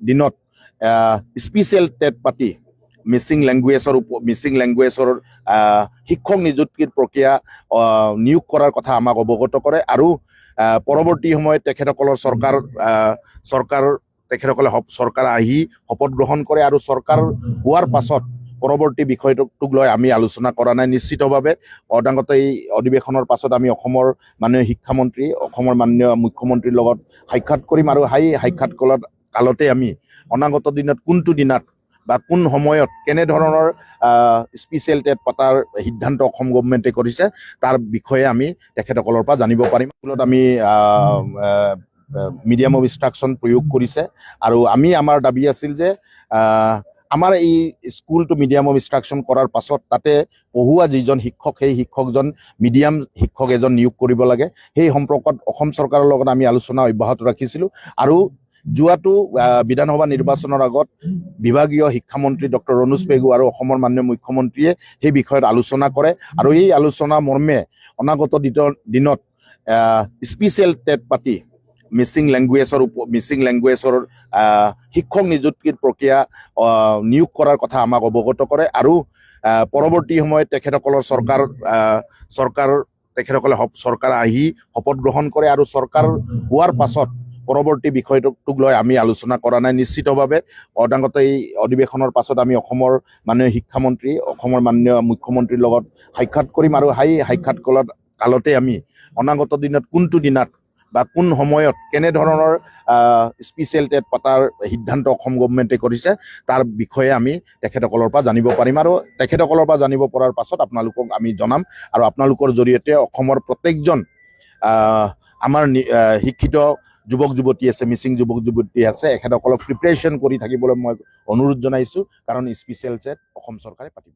দিনত special TET পাতি মিচিং লেংগুৱেজৰ শিক্ষক নিযুক্তিৰ প্ৰক্ৰিয়া নিয়োগ কৰাৰ কথা আমাক অৱগত কৰে আৰু পৰৱৰ্তী সময়ত তেখেতসকলৰ চৰকাৰ আহি শপত গ্ৰহণ কৰে আৰু চৰকাৰ হোৱাৰ পাছত পৰৱৰ্তী বিষয়টোক লৈ আমি আলোচনা কৰা নাই। নিশ্চিতভাৱে অদাংগত এই অধিৱেশনৰ পাছত আমি অসমৰ মাননীয় শিক্ষামন্ত্ৰী মাননীয় মুখ্যমন্ত্ৰীৰ লগত সাক্ষাৎ কৰিম আৰু সেই সাক্ষাৎ কালতে আমি অনাগত দিনত কোনটো দিনত বা কোন সময়ত কেনেধৰণৰ স্পেচিয়েল টেট পতাৰ সিদ্ধান্ত অসম গভৰ্ণমেণ্টে কৰিছে তাৰ বিষয়ে আমি তেখেতসকলৰ পৰা জানিব পাৰিম। স্কুলত আমি মিডিয়াম অফ ইনষ্ট্ৰাকশ্যন প্ৰয়োগ কৰিছে আৰু আমাৰ দাবী আছিল যে আমাৰ এই স্কুলটো মিডিয়াম অফ ইনষ্ট্ৰাকশ্যন কৰাৰ পাছত তাতে পঢ়ুৱা যিজন শিক্ষক সেই শিক্ষকজন মিডিয়াম শিক্ষক এজন নিয়োগ কৰিব লাগে। সেই সম্পৰ্কত অসম চৰকাৰৰ লগত আমি আলোচনা অব্যাহত ৰাখিছিলোঁ আৰু যোৱাটো বিধানসভা নিৰ্বাচনৰ আগত বিভাগীয় শিক্ষামন্ত্ৰী ডক্টৰ ৰণোজ পেগু আৰু অসমৰ মাননীয় মুখ্যমন্ত্ৰীয়ে সেই বিষয়ত আলোচনা কৰে আৰু এই আলোচনা মৰ্মে অনাগত দিনত স্পেচিয়েল টেট পাতি মিচিং লেংগুৱেজৰ শিক্ষক নিযুক্তিৰ প্ৰক্ৰিয়া নিয়োগ কৰাৰ কথা আমাক অৱগত কৰে আৰু পৰৱৰ্তী সময়ত চৰকাৰ আহি শপত গ্ৰহণ কৰে আৰু চৰকাৰ হোৱাৰ পাছত পৰৱৰ্তী বিষয়টোক লৈ আমি আলোচনা কৰা নাই। নিশ্চিতভাৱে অদাংগত এই অধিৱেশনৰ পাছত আমি অসমৰ মাননীয় শিক্ষামন্ত্ৰী মাননীয় মুখ্যমন্ত্ৰীৰ লগত সাক্ষাৎ কৰিম আৰু সেই সাক্ষাৎ কালতে আমি অনাগত দিনত কোনটো দিনত বা কোন সময়ত কেনেধৰণৰ স্পেচিয়েল টেট পতাৰ সিদ্ধান্ত অসম গভৰ্ণমেণ্টে কৰিছে তাৰ বিষয়ে আমি তেখেতসকলৰ পৰা জানিব পাৰিম আৰু তেখেতসকলৰ পৰা জানিব পৰাৰ পাছত আপোনালোকক আমি জনাম আৰু আপোনালোকৰ জৰিয়তে অসমৰ প্ৰত্যেকজন আমাৰ শিক্ষিত যুৱক যুৱতী আছে, মিচিং যুৱক যুৱতী আছে, এখেতসকলক প্ৰিপেৰেশ্যন কৰি থাকিবলৈ মই অনুৰোধ জনাইছোঁ কাৰণ স্পেচিয়েল টেট অসম চৰকাৰে পাতিব।